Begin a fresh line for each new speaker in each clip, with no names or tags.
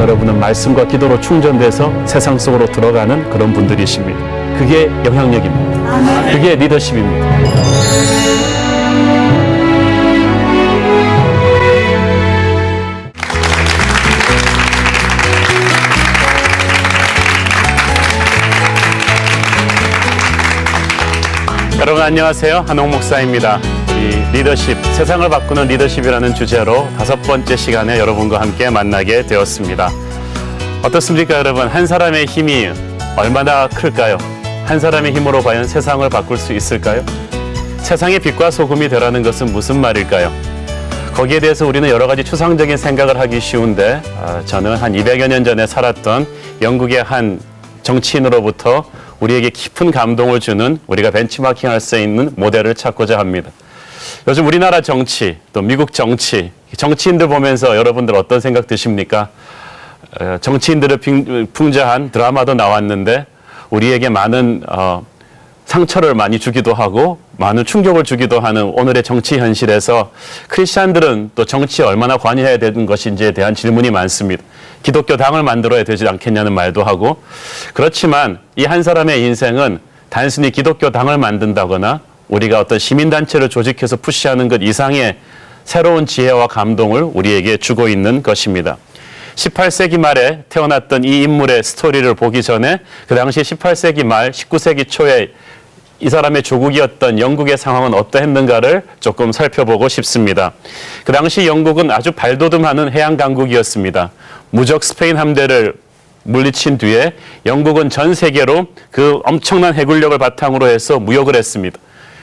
여러분은 말씀과 기도로 충전돼서 세상 속으로 들어가는 그런 분들이십니다. 그게 영향력입니다. 그게 리더십입니다. 여러분 안녕하세요. 한옥 목사입니다. 이 리더십, 세상을 바꾸는 리더십이라는 주제로 5번째 시간에 여러분과 함께 만나게 되었습니다. 어떻습니까, 여러분? 한 사람의 힘이 얼마나 클까요? 한 사람의 힘으로 과연 세상을 바꿀 수 있을까요? 세상의 빛과 소금이 되라는 것은 무슨 말일까요? 거기에 대해서 우리는 여러 가지 추상적인 생각을 하기 쉬운데 저는 한 200여 년 전에 살았던 영국의 한 정치인으로부터 우리에게 깊은 감동을 주는, 우리가 벤치마킹할 수 있는 모델을 찾고자 합니다. 요즘 우리나라 정치, 또 미국 정치, 정치인들 보면서 여러분들 어떤 생각 드십니까? 정치인들을 풍자한 드라마도 나왔는데 우리에게 많은 상처를 많이 주기도 하고 많은 충격을 주기도 하는 오늘의 정치 현실에서 크리스찬들은 또 정치에 얼마나 관여해야 되는 것인지에 대한 질문이 많습니다. 기독교 당을 만들어야 되지 않겠냐는 말도 하고, 그렇지만 이 한 사람의 인생은 단순히 기독교 당을 만든다거나 우리가 어떤 시민단체를 조직해서 푸시하는 것 이상의 새로운 지혜와 감동을 우리에게 주고 있는 것입니다. 18세기 말에 태어났던 이 인물의 스토리를 보기 전에 그 당시 18세기 말 19세기 초에 이 사람의 조국이었던 영국의 상황은 어떠했는가를 조금 살펴보고 싶습니다. 그 당시 영국은 아주 발돋움하는 해양 강국이었습니다. 무적 스페인 함대를 물리친 뒤에 영국은 전 세계로 그 엄청난 해군력을 바탕으로 해서 무역을 했습니다.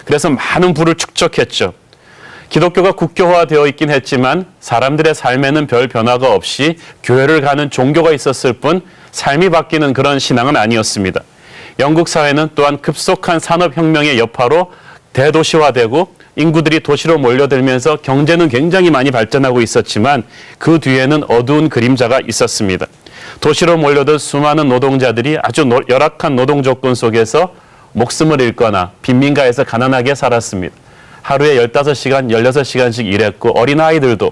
그래서 많은 부를 축적했죠. 기독교가 국교화되어 있긴 했지만 사람들의 삶에는 별 변화가 없이 교회를 가는 종교가 있었을 뿐 삶이 바뀌는 그런 신앙은 아니었습니다. 영국 사회는 또한 급속한 산업혁명의 여파로 대도시화되고 인구들이 도시로 몰려들면서 경제는 굉장히 많이 발전하고 있었지만 그 뒤에는 어두운 그림자가 있었습니다. 도시로 몰려든 수많은 노동자들이 아주 열악한 노동 조건 속에서 목숨을 잃거나 빈민가에서 가난하게 살았습니다. 하루에 15시간, 16시간씩 일했고 어린아이들도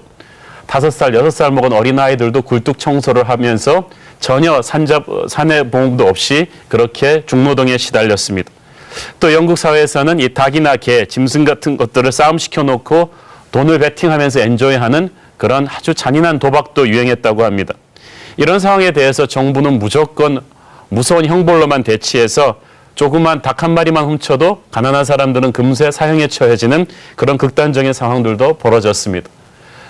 5살, 6살 먹은 어린아이들도 굴뚝 청소를 하면서 전혀 사내 보험도 없이 그렇게 중노동에 시달렸습니다. 또 영국 사회에서는 이 닭이나 개, 짐승 같은 것들을 싸움시켜 놓고 돈을 베팅하면서 엔조이하는 그런 아주 잔인한 도박도 유행했다고 합니다. 이런 상황에 대해서 정부는 무조건 무서운 형벌로만 대치해서 조그만 닭 한 마리만 훔쳐도 가난한 사람들은 금세 사형에 처해지는 그런 극단적인 상황들도 벌어졌습니다.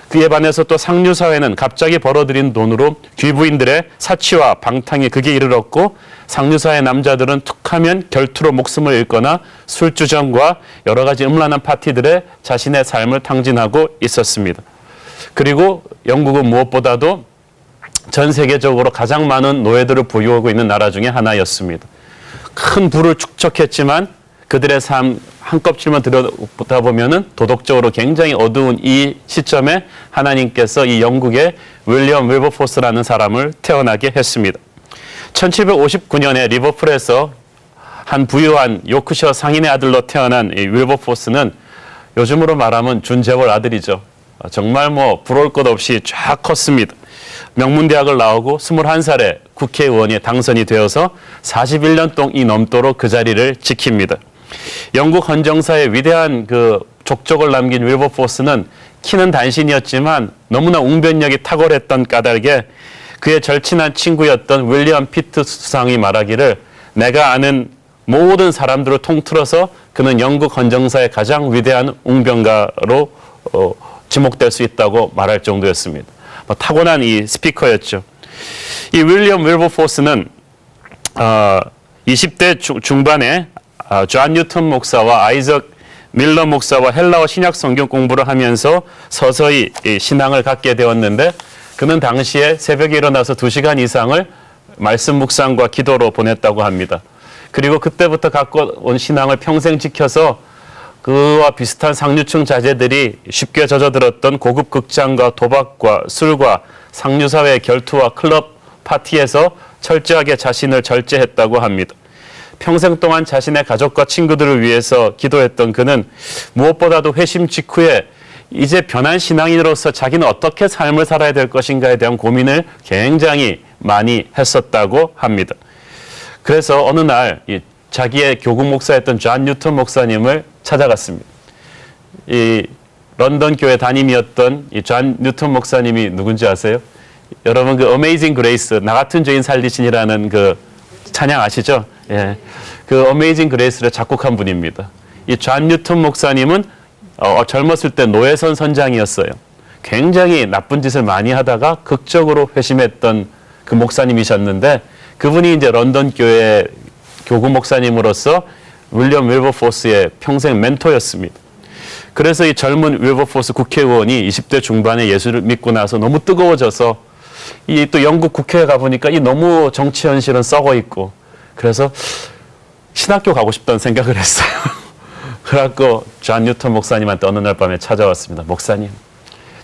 그에 반해서 또 상류사회는 갑자기 벌어들인 돈으로 귀부인들의 사치와 방탕에 극에 이르렀고, 상류사회 남자들은 툭하면 결투로 목숨을 잃거나 술주정과 여러 가지 음란한 파티들에 자신의 삶을 탕진하고 있었습니다. 그리고 영국은 무엇보다도 전 세계적으로 가장 많은 노예들을 보유하고 있는 나라 중에 하나였습니다. 큰 부를 축적했지만 그들의 삶 한껍질만 들여다보면은 도덕적으로 굉장히 어두운 이 시점에 하나님께서 이 영국의 윌리엄 윌버포스라는 사람을 태어나게 했습니다. 1759년에 리버풀에서 한 부유한 요크셔 상인의 아들로 태어난 이 윌버포스는 요즘으로 말하면 준재벌 아들이죠. 정말 부러울 것 없이 쫙 컸습니다. 명문대학을 나오고 21살에 국회의원이 당선이 되어서 41년 동이 넘도록 그 자리를 지킵니다. 영국 헌정사의 위대한 그 족적을 남긴 윌버포스는 키는 단신이었지만 너무나 웅변력이 탁월했던 까닭에 그의 절친한 친구였던 윌리엄 피트 수상이 말하기를, 내가 아는 모든 사람들을 통틀어서 그는 영국 헌정사의 가장 위대한 웅변가로 지목될 수 있다고 말할 정도였습니다. 타고난 이 스피커였죠. 이 윌리엄 윌버포스는 20대 중반에 존 뉴턴 목사와 아이작 밀러 목사와 헬라어 신약 성경 공부를 하면서 서서히 신앙을 갖게 되었는데, 그는 당시에 새벽에 일어나서 2시간 이상을 말씀 묵상과 기도로 보냈다고 합니다. 그리고 그때부터 갖고 온 신앙을 평생 지켜서 그와 비슷한 상류층 자제들이 쉽게 젖어들었던 고급 극장과 도박과 술과 상류사회의 결투와 클럽 파티에서 철저하게 자신을 절제했다고 합니다. 평생 동안 자신의 가족과 친구들을 위해서 기도했던 그는 무엇보다도 회심 직후에 이제 변한 신앙인으로서 자기는 어떻게 삶을 살아야 될 것인가에 대한 고민을 굉장히 많이 했었다고 합니다. 그래서 어느 날 자기의 교구 목사였던 존 뉴턴 목사님을 찾아갔습니다. 이 런던 교회 담임이었던 이 존 뉴턴 목사님이 누군지 아세요? 여러분 그 Amazing Grace, 나 같은 죄인 살리신이라는 그 찬양 아시죠? 예. 그 Amazing Grace를 작곡한 분입니다. 이 존 뉴턴 목사님은 젊었을 때 노예선 선장이었어요. 굉장히 나쁜 짓을 많이 하다가 극적으로 회심했던 그 목사님이셨는데 그분이 이제 런던 교회 교구 목사님으로서 윌리엄 윌버포스의 평생 멘토였습니다. 그래서 이 젊은 윌버포스 국회의원이 20대 중반에 예수를 믿고 나서 너무 뜨거워져서 이 또 영국 국회에 가보니까 이 너무 정치 현실은 썩어 있고 그래서 신학교 가고 싶다는 생각을 했어요. 그래갖고 존 뉴턴 목사님한테 어느 날 밤에 찾아왔습니다. 목사님,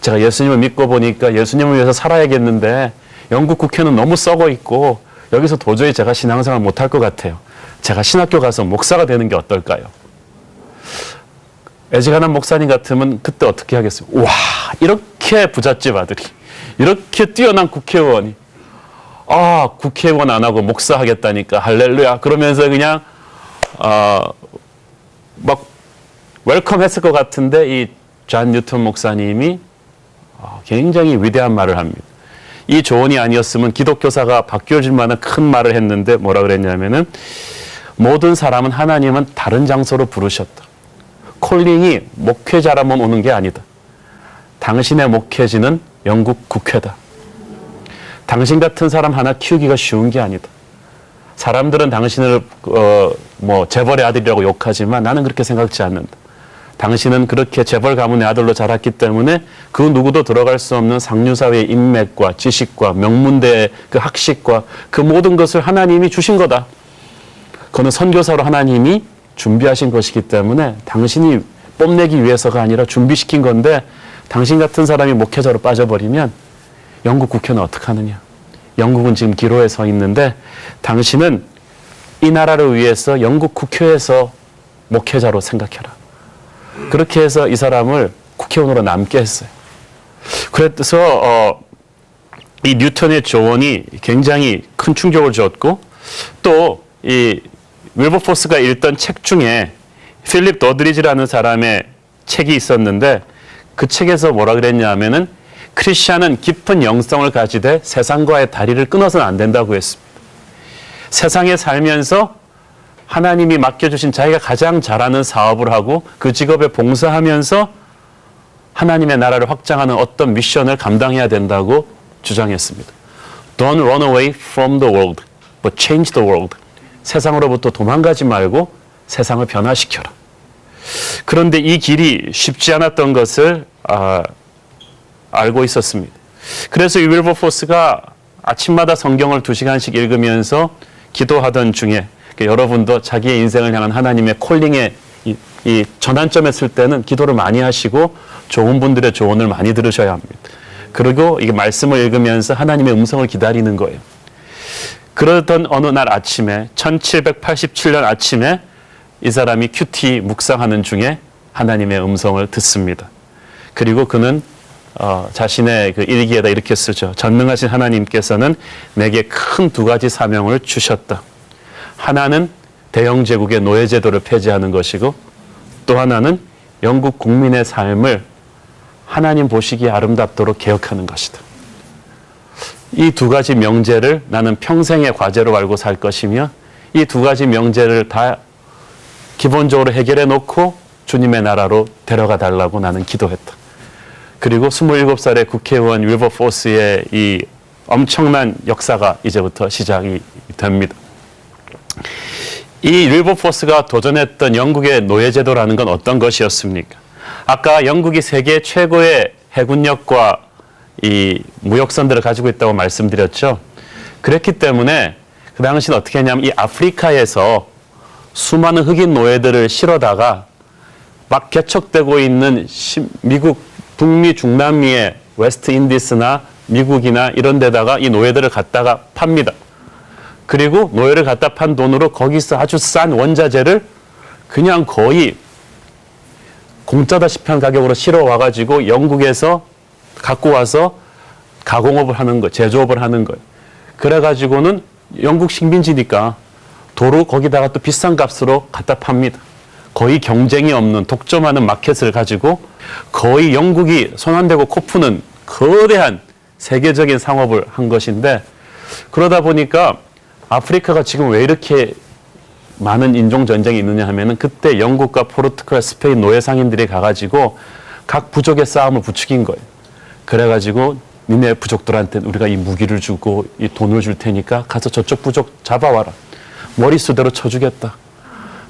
제가 예수님을 믿고 보니까 예수님을 위해서 살아야겠는데 영국 국회는 너무 썩어 있고 여기서 도저히 제가 신앙생활 못할 것 같아요. 제가 신학교 가서 목사가 되는 게 어떨까요? 애지간한 목사님 같으면 그때 어떻게 하겠어요? 와, 이렇게 부잣집 아들이, 이렇게 뛰어난 국회의원이, 국회의원 안 하고 목사 하겠다니까 할렐루야. 그러면서 그냥 막 웰컴 했을 것 같은데 이 존 뉴턴 목사님이 굉장히 위대한 말을 합니다. 이 조언이 아니었으면 기독교사가 바뀌어질 만한 큰 말을 했는데 뭐라 그랬냐면은 모든 사람은 하나님은 다른 장소로 부르셨다. 콜링이 목회자라면 오는 게 아니다. 당신의 목회지는 영국 국회다. 당신 같은 사람 하나 키우기가 쉬운 게 아니다. 사람들은 당신을 재벌의 아들이라고 욕하지만 나는 그렇게 생각지 않는다. 당신은 그렇게 재벌 가문의 아들로 자랐기 때문에 그 누구도 들어갈 수 없는 상류사회의 인맥과 지식과 명문대의 그 학식과 그 모든 것을 하나님이 주신 거다. 그거는 선교사로 하나님이 준비하신 것이기 때문에 당신이 뽐내기 위해서가 아니라 준비시킨 건데 당신 같은 사람이 목회자로 빠져버리면 영국 국회는 어떡하느냐. 영국은 지금 기로에 서 있는데 당신은 이 나라를 위해서 영국 국회에서 목회자로 생각해라. 그렇게 해서 이 사람을 국회의원으로 남게 했어요. 그래서 이 뉴턴의 조언이 굉장히 큰 충격을 줬고 또 이 윌버포스가 읽던 책 중에 필립 더드리지라는 사람의 책이 있었는데 그 책에서 뭐라 그랬냐 하면은 크리스찬은 깊은 영성을 가지되 세상과의 다리를 끊어서는 안 된다고 했습니다. 세상에 살면서 하나님이 맡겨주신 자기가 가장 잘하는 사업을 하고 그 직업에 봉사하면서 하나님의 나라를 확장하는 어떤 미션을 감당해야 된다고 주장했습니다. Don't run away from the world, but change the world. 세상으로부터 도망가지 말고 세상을 변화시켜라. 그런데 이 길이 쉽지 않았던 것을 알고 있었습니다. 그래서 이 윌버포스가 아침마다 성경을 2시간씩 읽으면서 기도하던 중에 여러분도 자기의 인생을 향한 하나님의 콜링의 이 전환점에 있을 때는 기도를 많이 하시고 좋은 분들의 조언을 많이 들으셔야 합니다. 그리고 이게 말씀을 읽으면서 하나님의 음성을 기다리는 거예요. 그러던 어느 날 아침에 1787년 아침에 이 사람이 큐티 묵상하는 중에 하나님의 음성을 듣습니다. 그리고 그는 자신의 그 일기에다 이렇게 쓰죠. 전능하신 하나님께서는 내게 큰 2가지 사명을 주셨다. 하나는 대영 제국의 노예 제도를 폐지하는 것이고 또 하나는 영국 국민의 삶을 하나님 보시기에 아름답도록 개혁하는 것이다. 이 2가지 명제를 나는 평생의 과제로 알고 살 것이며 이 2가지 명제를 다 기본적으로 해결해 놓고 주님의 나라로 데려가 달라고 나는 기도했다. 그리고 27살의 국회의원 윌버포스의 이 엄청난 역사가 이제부터 시작이 됩니다. 이 윌버포스가 도전했던 영국의 노예제도라는 건 어떤 것이었습니까? 아까 영국이 세계 최고의 해군력과 이 무역선들을 가지고 있다고 말씀드렸죠. 그랬기 때문에 그 당시는 어떻게 했냐면 이 아프리카에서 수많은 흑인 노예들을 실어다가 막 개척되고 있는 미국 북미 중남미의 웨스트 인디스나 미국이나 이런 데다가 이 노예들을 갖다가 팝니다. 그리고 노예를 갖다 판 돈으로 거기서 아주 싼 원자재를 그냥 거의 공짜다시피 한 가격으로 실어 와가지고 영국에서 갖고 와서 가공업을 하는 거, 제조업을 하는 거예요. 그래가지고는 영국 식민지니까 도로 거기다가 또 비싼 값으로 갖다 팝니다. 거의 경쟁이 없는 독점하는 마켓을 가지고 거의 영국이 손 안 대고 코 푸는 거대한 세계적인 상업을 한 것인데, 그러다 보니까 아프리카가 지금 왜 이렇게 많은 인종 전쟁이 있느냐 하면은 그때 영국과 포르투갈, 스페인 노예 상인들이 가가지고 각 부족의 싸움을 부추긴 거예요. 그래가지고 니네 부족들한테 우리가 이 무기를 주고 이 돈을 줄 테니까 가서 저쪽 부족 잡아와라. 머릿수대로 쳐주겠다.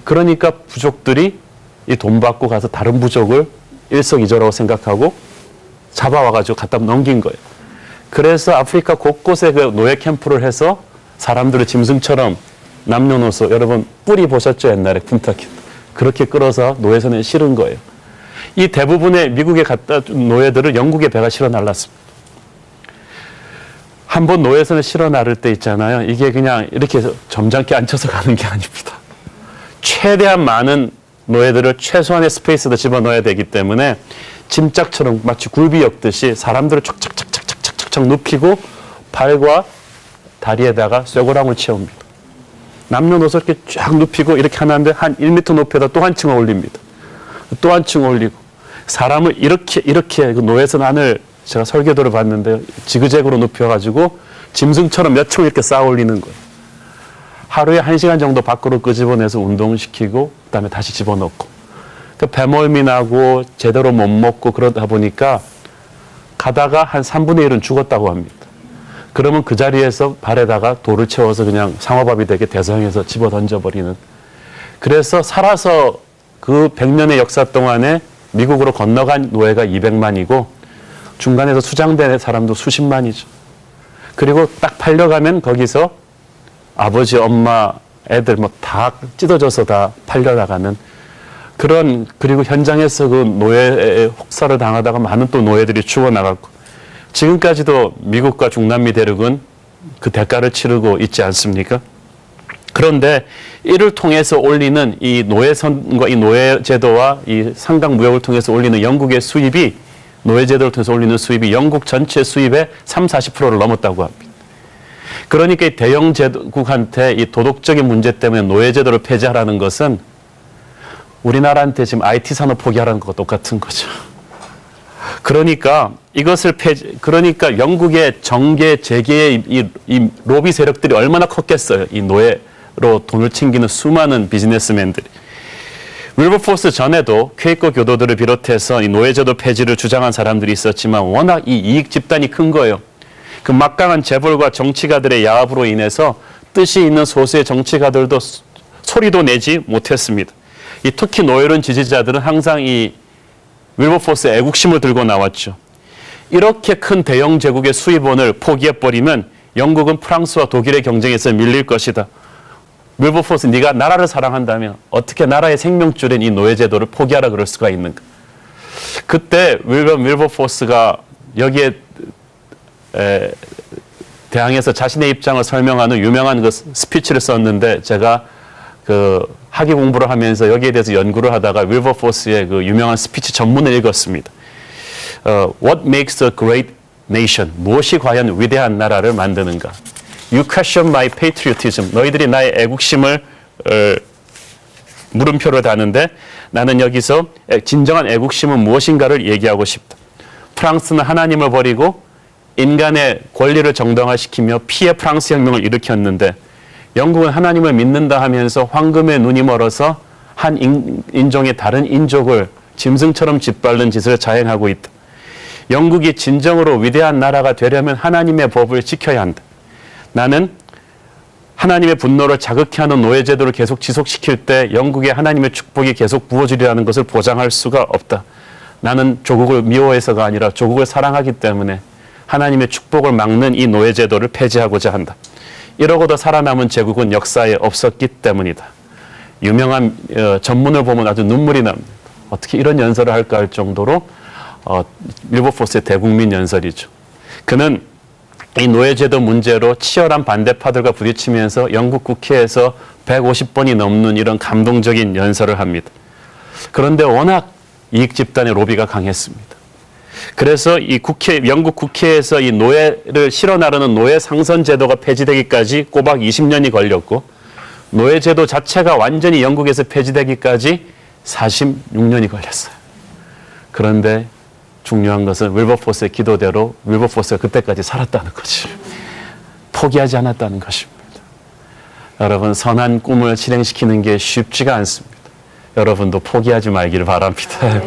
그러니까 부족들이 이 돈 받고 가서 다른 부족을 일석이조라고 생각하고 잡아와가지고 갖다 넘긴 거예요. 그래서 아프리카 곳곳에 그 노예 캠프를 해서 사람들을 짐승처럼 남녀노소, 여러분 뿌리 보셨죠? 옛날에 켄터키. 그렇게 끌어서 노예선에 실은 거예요. 이 대부분의 미국에 갖다 준 노예들을 영국의 배가 실어 날랐습니다. 한번 노예선에 실어 나를 때 있잖아요. 이게 그냥 이렇게 점잖게 앉혀서 가는 게 아닙니다. 최대한 많은 노예들을 최소한의 스페이스도 집어넣어야 되기 때문에 짐짝처럼 마치 굴비 엮듯이 사람들을 촉착착착착착착 눕히고 발과 다리에다가 쇠고랑을 채웁니다. 남녀노소 이렇게 쫙 눕히고 이렇게 하는데 한 1m 높이에다 또 한 층 올립니다. 또 한 층 올리고 사람을 이렇게 그 노예선 안을 제가 설계도를 봤는데 지그재그로 눕혀가지고 짐승처럼 몇 층 이렇게 쌓아 올리는 거예요. 하루에 1시간 정도 밖으로 끄집어내서 운동시키고 그다음에 다시 집어넣고, 그 배멀미 나고 제대로 못 먹고 그러다 보니까 가다가 한 3분의 1은 죽었다고 합니다. 그러면 그 자리에서 발에다가 돌을 채워서 그냥 상어밥이 되게 대성해서 집어 던져버리는. 그래서 살아서 그 100년의 역사 동안에 미국으로 건너간 노예가 200만이고 중간에서 수장된 사람도 수십만이죠. 그리고 딱 팔려가면 거기서 아버지, 엄마, 애들 뭐 다 찢어져서 다 팔려나가는 그런, 그리고 현장에서 그 노예의 혹사를 당하다가 많은 또 노예들이 죽어나갔고, 지금까지도 미국과 중남미 대륙은 그 대가를 치르고 있지 않습니까? 그런데 이를 통해서 올리는 이 노예선과 이 노예제도와 이 상당 무역을 통해서 올리는 영국의 수입이, 노예제도를 통해서 올리는 수입이 영국 전체 수입의 30-40%를 넘었다고 합니다. 그러니까 이 대영 제국한테 이 도덕적인 문제 때문에 노예제도를 폐지하라는 것은 우리나라한테 지금 IT 산업 포기하라는 것과 똑같은 거죠. 그러니까 이것을 그러니까 영국의 정계, 재계의 이 로비 세력들이 얼마나 컸겠어요. 이 노예로 돈을 챙기는 수많은 비즈니스맨들이. 윌버포스 전에도 퀘이커 교도들을 비롯해서 이 노예제도 폐지를 주장한 사람들이 있었지만 워낙 이 이익 집단이 큰 거예요. 그 막강한 재벌과 정치가들의 야합으로 인해서 뜻이 있는 소수의 정치가들도 소리도 내지 못했습니다. 이 특히 노예론 지지자들은 항상 이 윌버포스의 애국심을 들고 나왔죠. 이렇게 큰 대영 제국의 수입원을 포기해버리면 영국은 프랑스와 독일의 경쟁에서 밀릴 것이다. 윌버포스, 네가 나라를 사랑한다면 어떻게 나라의 생명줄인 이 노예제도를 포기하라 그럴 수가 있는가. 그때 윌버포스가 여기에 대항해서 자신의 입장을 설명하는 유명한 그 스피치를 썼는데, 제가 그 학위 공부를 하면서 여기에 대해서 연구를 하다가 윌버포스의 그 유명한 스피치 전문을 읽었습니다. What makes a great nation? 무엇이 과연 위대한 나라를 만드는가? You question my patriotism. 너희들이 나의 애국심을 물음표를 다는데 나는 여기서 진정한 애국심은 무엇인가를 얘기하고 싶다. 프랑스는 하나님을 버리고 인간의 권리를 정당화시키며 피해 프랑스 혁명을 일으켰는데, 영국은 하나님을 믿는다 하면서 황금의 눈이 멀어서 한 인종의 다른 인족을 짐승처럼 짓밟는 짓을 자행하고 있다. 영국이 진정으로 위대한 나라가 되려면 하나님의 법을 지켜야 한다. 나는 하나님의 분노를 자극해 하는 노예제도를 계속 지속시킬 때 영국에 하나님의 축복이 계속 부어주리라는 것을 보장할 수가 없다. 나는 조국을 미워해서가 아니라 조국을 사랑하기 때문에 하나님의 축복을 막는 이 노예제도를 폐지하고자 한다. 이러고도 살아남은 제국은 역사에 없었기 때문이다. 유명한 전문을 보면 아주 눈물이 납니다. 어떻게 이런 연설을 할까 할 정도로 윌버포스의 대국민 연설이죠. 그는 이 노예제도 문제로 치열한 반대파들과 부딪히면서 영국 국회에서 150번이 넘는 이런 감동적인 연설을 합니다. 그런데 워낙 이익 집단의 로비가 강했습니다. 그래서 이 영국 국회에서 이 노예를 실어 나르는 노예 상선 제도가 폐지되기까지 꼬박 20년이 걸렸고, 노예 제도 자체가 완전히 영국에서 폐지되기까지 46년이 걸렸어요. 그런데 중요한 것은 윌버포스의 기도대로 윌버포스가 그때까지 살았다는 거지. 포기하지 않았다는 것입니다. 여러분, 선한 꿈을 실행시키는 게 쉽지가 않습니다. 여러분도 포기하지 말기를 바랍니다.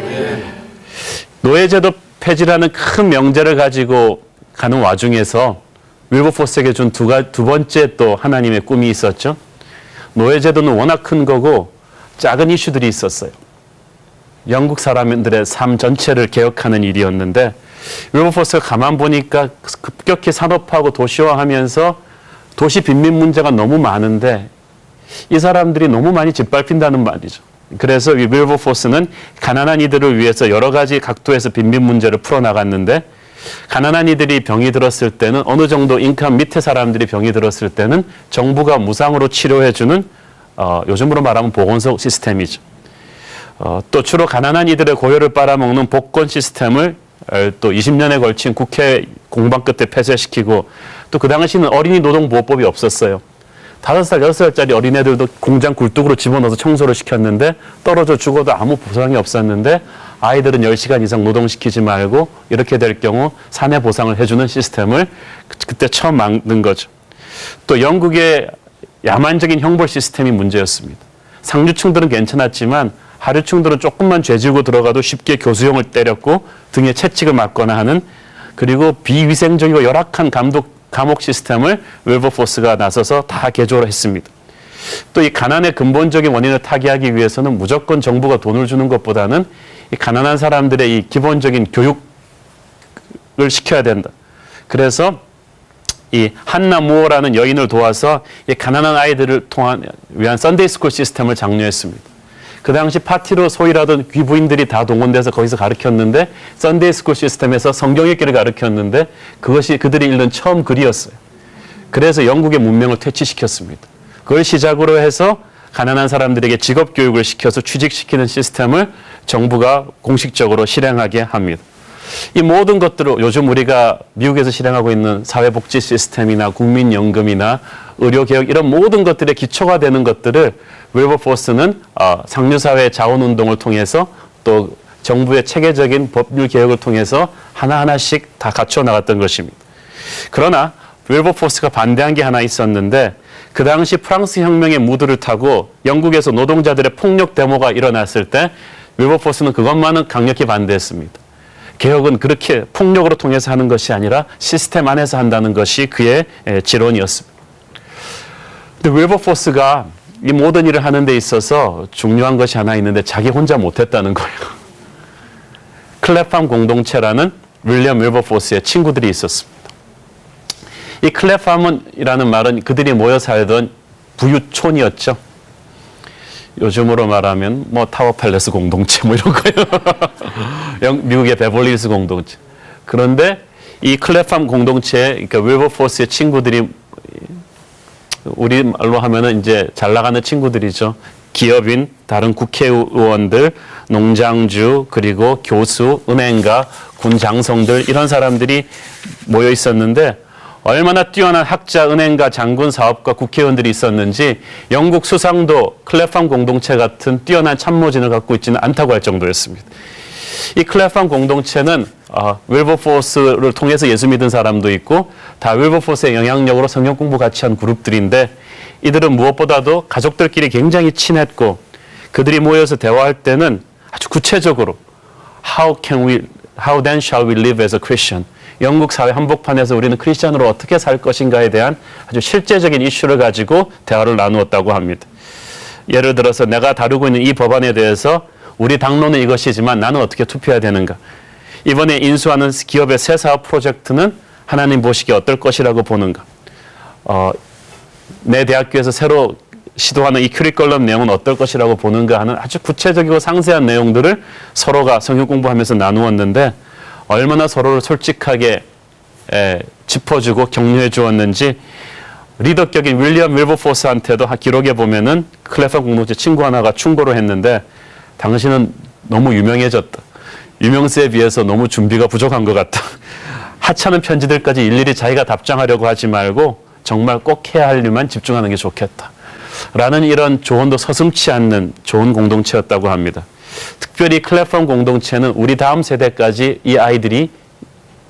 노예제도 폐지라는 큰 명제를 가지고 가는 와중에서 윌버포스에게 준 두 번째 또 하나님의 꿈이 있었죠. 노예제도는 워낙 큰 거고 작은 이슈들이 있었어요. 영국 사람들의 삶 전체를 개혁하는 일이었는데, 윌버포스가 가만 보니까 급격히 산업화하고 도시화하면서 도시 빈민 문제가 너무 많은데 이 사람들이 너무 많이 짓밟힌다는 말이죠. 그래서 윌버포스는 가난한 이들을 위해서 여러 가지 각도에서 빈민 문제를 풀어나갔는데, 가난한 이들이 병이 들었을 때는, 어느 정도 인컴 밑에 사람들이 병이 들었을 때는 정부가 무상으로 치료해주는 요즘으로 말하면 보건소 시스템이죠. 또 주로 가난한 이들의 고열을 빨아먹는 복권 시스템을 또 20년에 걸친 국회 공방 끝에 폐쇄시키고, 또 그 당시는 어린이 노동보호법이 없었어요. 5살, 6살짜리 어린애들도 공장 굴뚝으로 집어넣어서 청소를 시켰는데 떨어져 죽어도 아무 보상이 없었는데, 아이들은 10시간 이상 노동시키지 말고 이렇게 될 경우 사내 보상을 해주는 시스템을 그때 처음 만든 거죠. 또 영국의 야만적인 형벌 시스템이 문제였습니다. 상류층들은 괜찮았지만 하류층들은 조금만 죄지고 들어가도 쉽게 교수형을 때렸고 등에 채찍을 맞거나 하는, 그리고 비위생적이고 열악한 감옥 시스템을 윌버포스가 나서서 다 개조를 했습니다. 또 이 가난의 근본적인 원인을 타개하기 위해서는 무조건 정부가 돈을 주는 것보다는 이 가난한 사람들의 이 기본적인 교육을 시켜야 된다. 그래서 이 한나 무어라는 여인을 도와서 이 가난한 아이들을 위한 썬데이 스쿨 시스템을 장려했습니다. 그 당시 파티로 소일하던 귀부인들이 다 동원돼서 거기서 가르쳤는데, 썬데이 스쿨 시스템에서 성경 읽기를 가르쳤는데 그것이 그들이 읽는 처음 글이었어요. 그래서 영국의 문명을 퇴치시켰습니다. 그걸 시작으로 해서 가난한 사람들에게 직업 교육을 시켜서 취직시키는 시스템을 정부가 공식적으로 실행하게 합니다. 이 모든 것들을 요즘 우리가 미국에서 실행하고 있는 사회복지 시스템이나 국민연금이나 의료개혁, 이런 모든 것들의 기초가 되는 것들을 윌버포스는 상류사회 자원운동을 통해서 또 정부의 체계적인 법률 개혁을 통해서 하나하나씩 다 갖춰 나갔던 것입니다. 그러나 윌버포스가 반대한 게 하나 있었는데, 그 당시 프랑스 혁명의 무드를 타고 영국에서 노동자들의 폭력 데모가 일어났을 때 윌버포스는 그것만은 강력히 반대했습니다. 개혁은 그렇게 폭력으로 통해서 하는 것이 아니라 시스템 안에서 한다는 것이 그의 지론이었습니다. 근데 윌버포스가 이 모든 일을 하는 데 있어서 중요한 것이 하나 있는데 자기 혼자 못했다는 거예요. 클랩팜 공동체라는 윌리엄 윌버포스의 친구들이 있었습니다. 이 클랩팜이라는 말은 그들이 모여 살던 부유촌이었죠. 요즘으로 말하면 뭐 타워 팰레스 공동체 뭐 이런 거요. 미국의 베벌리힐스 공동체. 그런데 이 클랩팜 공동체, 그러니까 윌버포스의 친구들이 우리 말로 하면은 이제 잘 나가는 친구들이죠. 기업인, 다른 국회의원들, 농장주, 그리고 교수, 은행가, 군 장성들, 이런 사람들이 모여 있었는데, 얼마나 뛰어난 학자, 은행가, 장군, 사업가, 국회의원들이 있었는지 영국 수상도 클랩팜 공동체 같은 뛰어난 참모진을 갖고 있지는 않다고 할 정도였습니다. 이 클랩팜 공동체는 윌버포스를 통해서 예수 믿은 사람도 있고 다 윌버포스의 영향력으로 성경 공부 같이 한 그룹들인데, 이들은 무엇보다도 가족들끼리 굉장히 친했고, 그들이 모여서 대화할 때는 아주 구체적으로 How then shall we live as a Christian? 영국 사회 한복판에서 우리는 크리스찬으로 어떻게 살 것인가에 대한 아주 실제적인 이슈를 가지고 대화를 나누었다고 합니다. 예를 들어서 내가 다루고 있는 이 법안에 대해서 우리 당론은 이것이지만 나는 어떻게 투표해야 되는가? 이번에 인수하는 기업의 새 사업 프로젝트는 하나님 보시기에 어떨 것이라고 보는가? 내 대학교에서 새로 시도하는 이 커리큘럼 내용은 어떨 것이라고 보는가 하는 아주 구체적이고 상세한 내용들을 서로가 성경 공부하면서 나누었는데, 얼마나 서로를 솔직하게 짚어주고 격려해 주었는지 리더격인 윌리엄 윌버포스한테도 기록에 보면은 클랩팜 공동체 친구 하나가 충고를 했는데, 당신은 너무 유명해졌다. 유명세에 비해서 너무 준비가 부족한 것 같다. 하찮은 편지들까지 일일이 자기가 답장하려고 하지 말고 정말 꼭 해야 할 일만 집중하는 게 좋겠다. 라는 이런 조언도 서슴지 않는 좋은 공동체였다고 합니다. 특별히 클래팜 공동체는 우리 다음 세대까지 이 아이들이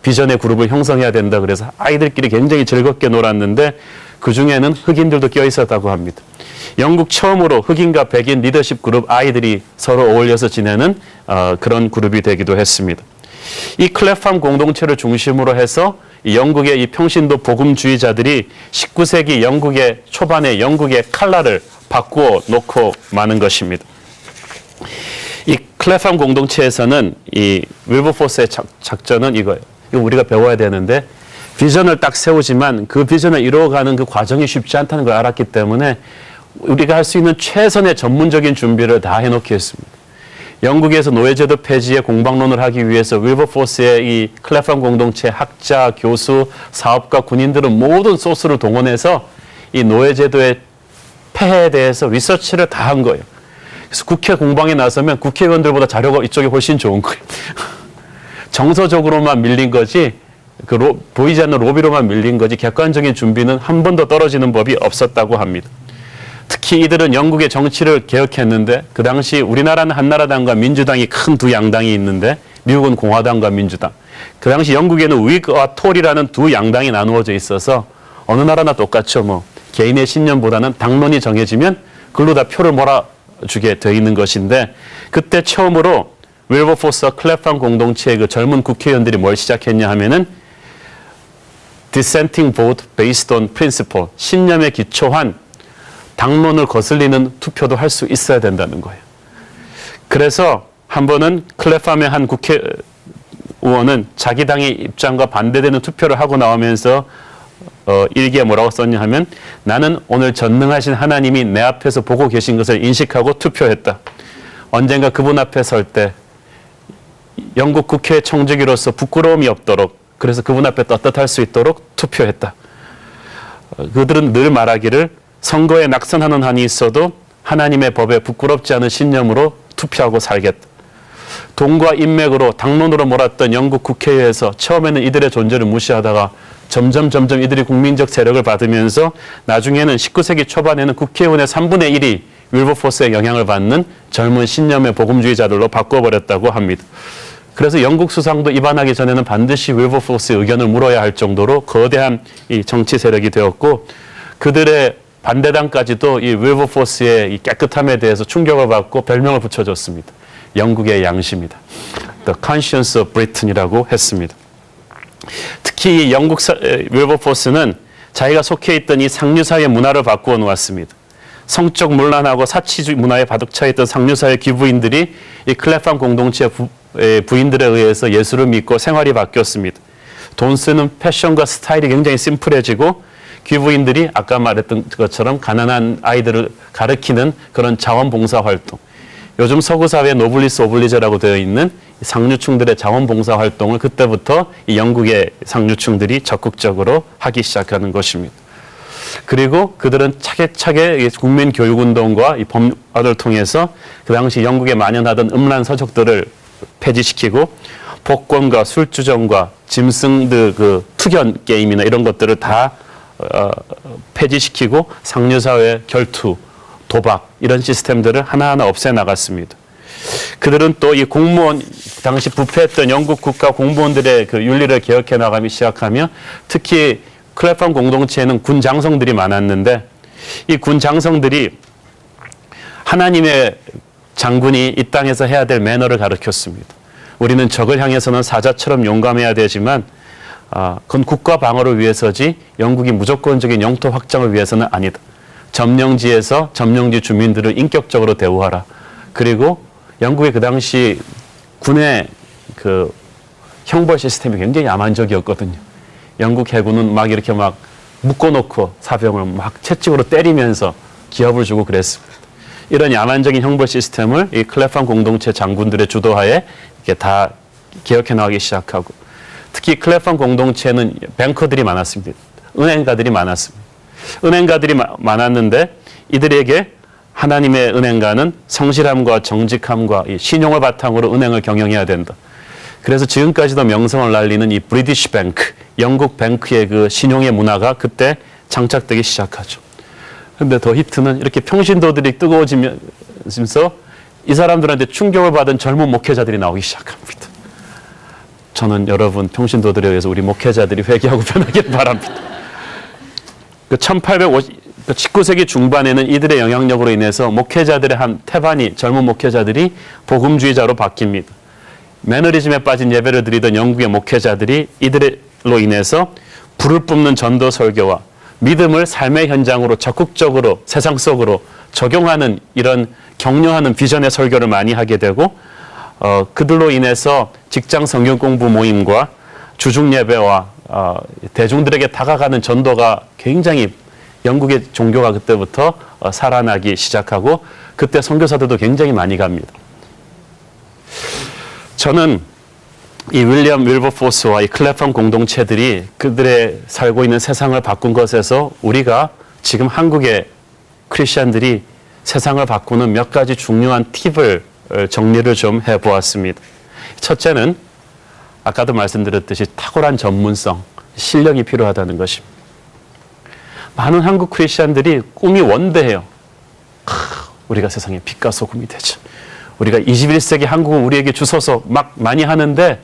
비전의 그룹을 형성해야 된다 그래서 아이들끼리 굉장히 즐겁게 놀았는데 그중에는 흑인들도 껴 있었다고 합니다. 영국 처음으로 흑인과 백인 리더십 그룹 아이들이 서로 어울려서 지내는 그런 그룹이 되기도 했습니다. 이 클래팜 공동체를 중심으로 해서 영국의 이 평신도 복음주의자들이 19세기 영국의 초반에 영국의 칼라를 바꾸어 놓고 마는 것입니다. 이 클래팜 공동체에서는 이 윌버포스의 작전은 이거예요. 이거 우리가 배워야 되는데 비전을 딱 세우지만 그 비전을 이루어가는 그 과정이 쉽지 않다는 걸 알았기 때문에 우리가 할 수 있는 최선의 전문적인 준비를 다 해놓게 했습니다. 영국에서 노예제도 폐지의 공방론을 하기 위해서 윌버포스의 이 클래팜 공동체 학자, 교수, 사업가, 군인들은 모든 소스를 동원해서 이 노예제도의 폐해에 대해서 리서치를 다 한 거예요. 그래서 국회 공방에 나서면 국회의원들보다 자료가 이쪽이 훨씬 좋은 거예요. 정서적으로만 밀린 거지 보이지 않는 로비로만 밀린 거지 객관적인 준비는 한 번도 떨어지는 법이 없었다고 합니다. 특히 이들은 영국의 정치를 개혁했는데 그 당시 우리나라는 한나라당과 민주당이 큰 두 양당이 있는데 미국은 공화당과 민주당. 그 당시 영국에는 위그와 톨이라는 두 양당이 나누어져 있어서 어느 나라나 똑같죠. 뭐 개인의 신념보다는 당론이 정해지면 글로 다 표를 몰아주게 돼 있는 것인데 그때 처음으로 윌버포스와 클래팜 공동체의 그 젊은 국회의원들이 뭘 시작했냐 하면은 dissenting vote based on principle, 신념에 기초한 당론을 거슬리는 투표도 할 수 있어야 된다는 거예요. 그래서 한 번은 클래팜의 한 국회의원은 자기 당의 입장과 반대되는 투표를 하고 나오면서 일기에 뭐라고 썼냐 하면 나는 오늘 전능하신 하나님이 내 앞에서 보고 계신 것을 인식하고 투표했다. 언젠가 그분 앞에 설 때 영국 국회 청지기로서 부끄러움이 없도록 그래서 그분 앞에 떳떳할 수 있도록 투표했다. 그들은 늘 말하기를 선거에 낙선하는 한이 있어도 하나님의 법에 부끄럽지 않은 신념으로 투표하고 살겠다. 돈과 인맥으로 당론으로 몰았던 영국 국회에서 처음에는 이들의 존재를 무시하다가 점점 이들이 국민적 세력을 받으면서 나중에는 19세기 초반에는 국회의원의 3분의 1이 윌버포스의 영향을 받는 젊은 신념의 복음주의자들로 바꿔버렸다고 합니다. 그래서 영국 수상도 입안하기 전에는 반드시 윌버포스의 의견을 물어야 할 정도로 거대한 이 정치 세력이 되었고 그들의 반대당까지도 이 윌버포스의 이 깨끗함에 대해서 충격을 받고 별명을 붙여줬습니다. 영국의 양심이다. The Conscience of Britain이라고 했습니다. 특히 영국 윌버포스는 자기가 속해 있던 이 상류사회 문화를 바꾸어 놓았습니다. 성적 문란하고 사치주의 문화에 바둑 차 있던 상류사회 귀부인들이 이 클래팜 공동체 부인들에 의해서 예수를 믿고 생활이 바뀌었습니다. 돈 쓰는 패션과 스타일이 굉장히 심플해지고 귀부인들이 아까 말했던 것처럼 가난한 아이들을 가르치는 그런 자원봉사 활동. 요즘 서구사회 노블리스 오블리저라고 되어 있는 상류층들의 자원봉사 활동을 그때부터 이 영국의 상류층들이 적극적으로 하기 시작하는 것입니다. 그리고 그들은 차례차례 국민교육운동과 이 법안을 통해서 그 당시 영국에 만연하던 음란 서적들을 폐지시키고 복권과 술주정과 짐승들 그 투견 게임이나 이런 것들을 다 폐지시키고 상류사회 결투, 도박 이런 시스템들을 하나하나 없애 나갔습니다. 그들은 또 이 공무원 당시 부패했던 영국 국가 공무원들의 그 윤리를 개혁해 나가기 시작하며 특히 클래팜 공동체에는 군 장성들이 많았는데 이 군 장성들이 하나님의 장군이 이 땅에서 해야 될 매너를 가르쳤습니다. 우리는 적을 향해서는 사자처럼 용감해야 되지만 그건 국가 방어를 위해서지 영국이 무조건적인 영토 확장을 위해서는 아니다. 점령지에서 점령지 주민들을 인격적으로 대우하라. 그리고 영국의 그 당시 군의 그 형벌 시스템이 굉장히 야만적이었거든요. 영국 해군은 막 이렇게 막 묶어놓고 사병을 막 채찍으로 때리면서 기업을 주고 그랬습니다. 이런 야만적인 형벌 시스템을 이 클래팜 공동체 장군들의 주도하에 이렇게 다 개혁해 나가기 시작하고 특히 클래팜 공동체는 뱅커들이 많았습니다. 은행가들이 많았습니다. 은행가들이 많았는데 이들에게 하나님의 은행가는 성실함과 정직함과 이 신용을 바탕으로 은행을 경영해야 된다. 그래서 지금까지도 명성을 날리는 이 브리티시 뱅크, 영국 뱅크의 그 신용의 문화가 그때 장착되기 시작하죠. 그런데 더 히트는 이렇게 평신도들이 뜨거워지면서 이 사람들한테 충격을 받은 젊은 목회자들이 나오기 시작합니다. 저는 여러분 평신도들에 의해서 우리 목회자들이 회개하고 변하길 바랍니다. 19세기 중반에는 이들의 영향력으로 인해서 목회자들의 한 태반이 젊은 목회자들이 복음주의자로 바뀝니다. 매너리즘에 빠진 예배를 드리던 영국의 목회자들이 이들로 인해서 불을 뿜는 전도 설교와 믿음을 삶의 현장으로 적극적으로 세상 속으로 적용하는 이런 격려하는 비전의 설교를 많이 하게 되고 그들로 인해서 직장 성경 공부 모임과 주중 예배와 대중들에게 다가가는 전도가 굉장히 영국의 종교가 그때부터 살아나기 시작하고 그때 선교사들도 굉장히 많이 갑니다. 저는 이 윌리엄 윌버포스와 이 클래팜 공동체들이 그들의 살고 있는 세상을 바꾼 것에서 우리가 지금 한국의 크리스천들이 세상을 바꾸는 몇 가지 중요한 팁을 정리를 좀 해보았습니다. 첫째는 아까도 말씀드렸듯이 탁월한 전문성, 실력이 필요하다는 것입니다. 많은 한국 크리스천들이 꿈이 원대해요. 우리가 세상의 빛과 소금이 되죠. 우리가 21세기 한국은 우리에게 주소서 막 많이 하는데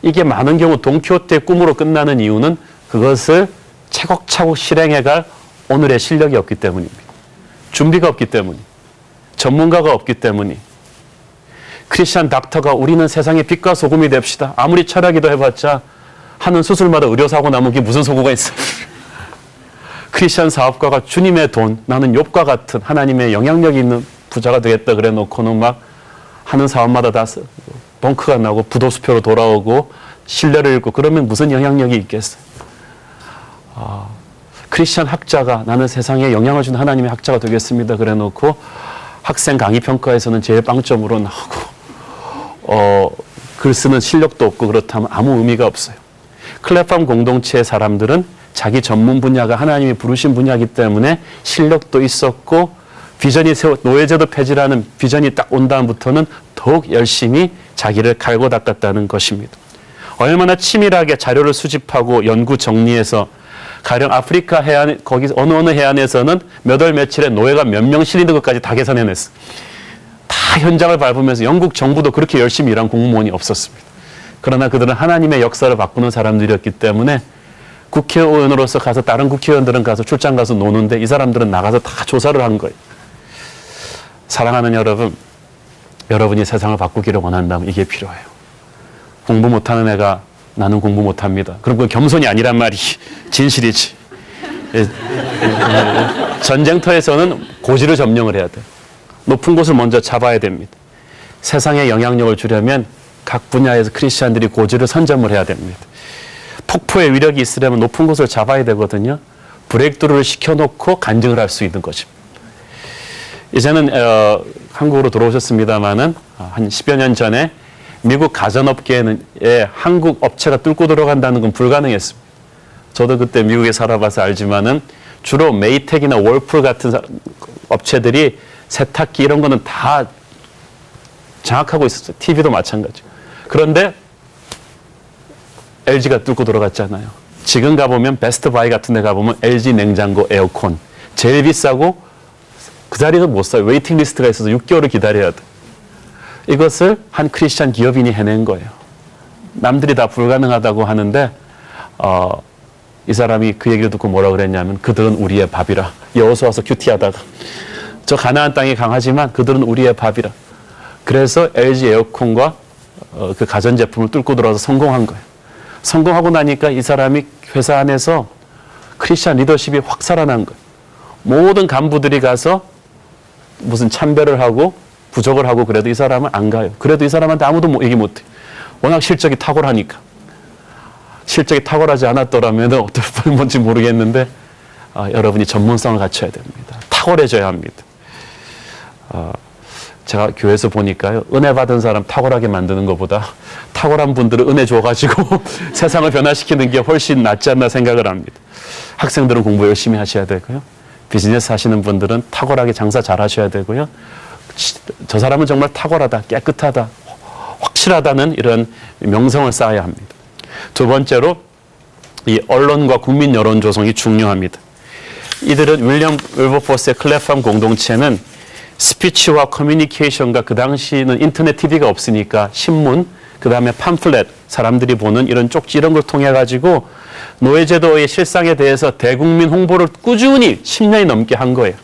이게 많은 경우 돈키호테의 꿈으로 끝나는 이유는 그것을 차곡차곡 실행해갈 오늘의 실력이 없기 때문입니다. 준비가 없기 때문이, 전문가가 없기 때문이. 크리스천 닥터가 우리는 세상의 빛과 소금이 됩시다. 아무리 철학이도 해봤자 하는 수술마다 의료사고 나면 그게 무슨 소구가 있어요. 크리스천 사업가가 주님의 돈, 나는 욥과 같은 하나님의 영향력이 있는 부자가 되겠다 그래 놓고는 막 하는 사업마다 다 벙크가 나고 부도수표로 돌아오고 신뢰를 잃고 그러면 무슨 영향력이 있겠어요. 크리스천 학자가 나는 세상에 영향을 주는 하나님의 학자가 되겠습니다 그래 놓고 학생 강의 평가에서는 제일 빵점으로 나오고 글 쓰는 실력도 없고 그렇다면 아무 의미가 없어요. 클래팜 공동체의 사람들은 자기 전문 분야가 하나님이 부르신 분야이기 때문에 실력도 있었고 비전이 노예제도 폐지라는 비전이 딱 온 다음부터는 더욱 열심히 자기를 갈고 닦았다는 것입니다. 얼마나 치밀하게 자료를 수집하고 연구 정리해서 가령 아프리카 해안 거기 어느 해안에서는 몇 월 며칠에 노예가 몇 명 실리는 것까지 다 계산해냈어. 다 현장을 밟으면서 영국 정부도 그렇게 열심히 일한 공무원이 없었습니다. 그러나 그들은 하나님의 역사를 바꾸는 사람들이었기 때문에 국회의원으로서 가서 다른 국회의원들은 가서 출장 가서 노는데 이 사람들은 나가서 다 조사를 한 거예요. 사랑하는 여러분, 여러분이 세상을 바꾸기를 원한다면 이게 필요해요. 공부 못하는 애가 나는 공부 못합니다. 그럼 그 겸손이 아니란 말이 진실이지. 전쟁터에서는 고지를 점령을 해야 돼요. 높은 곳을 먼저 잡아야 됩니다. 세상에 영향력을 주려면 각 분야에서 크리스찬들이 고지를 선점을 해야 됩니다. 폭포의 위력이 있으려면 높은 곳을 잡아야 되거든요. 브레이크드루를 시켜놓고 간증을 할 수 있는 거죠. 이제는 한국으로 들어오셨습니다마는 한 10여 년 전에 미국 가전업계에는 한국 업체가 뚫고 들어간다는 건 불가능했습니다. 저도 그때 미국에 살아봐서 알지만은 주로 메이텍이나 월풀 같은 업체들이 세탁기 이런 거는 다 장악하고 있었어요. TV도 마찬가지. 그런데 LG가 뚫고 들어갔잖아요. 지금 가보면 베스트바이 같은 데 가보면 LG 냉장고, 에어컨 제일 비싸고 그 자리가 못 사요. 웨이팅 리스트가 있어서 6개월을 기다려야 돼. 이것을 한 크리스찬 기업인이 해낸 거예요. 남들이 다 불가능하다고 하는데 이 사람이 그 얘기를 듣고 뭐라 그랬냐면 그들은 우리의 밥이라. 여호수 와서 큐티하다가 저 가나안 땅이 강하지만 그들은 우리의 밥이라. 그래서 LG 에어컨과 그 가전제품을 뚫고 들어와서 성공한 거예요. 성공하고 나니까 이 사람이 회사 안에서 크리스찬 리더십이 확 살아난 거예요. 모든 간부들이 가서 무슨 참배를 하고 부족을 하고 그래도 이 사람은 안 가요. 그래도 이 사람한테 아무도 얘기 못해요. 워낙 실적이 탁월하니까. 실적이 탁월하지 않았더라면 어떨 건지 모르겠는데 여러분이 전문성을 갖춰야 됩니다. 탁월해져야 합니다. 제가 교회에서 보니까요. 은혜 받은 사람 탁월하게 만드는 것보다 탁월한 분들은 은혜 줘가지고 세상을 변화시키는 게 훨씬 낫지 않나 생각을 합니다. 학생들은 공부 열심히 하셔야 되고요. 비즈니스 하시는 분들은 탁월하게 장사 잘 하셔야 되고요. 저 사람은 정말 탁월하다, 깨끗하다, 확실하다는 이런 명성을 쌓아야 합니다. 두 번째로 이 언론과 국민 여론 조성이 중요합니다. 이들은 윌리엄 윌버포스의 클래팜 공동체는 스피치와 커뮤니케이션과 그 당시는 인터넷 TV가 없으니까 신문, 그 다음에 팜플렛, 사람들이 보는 이런 쪽지 이런 걸 통해 가지고 노예제도의 실상에 대해서 대국민 홍보를 꾸준히 10년이 넘게 한 거예요.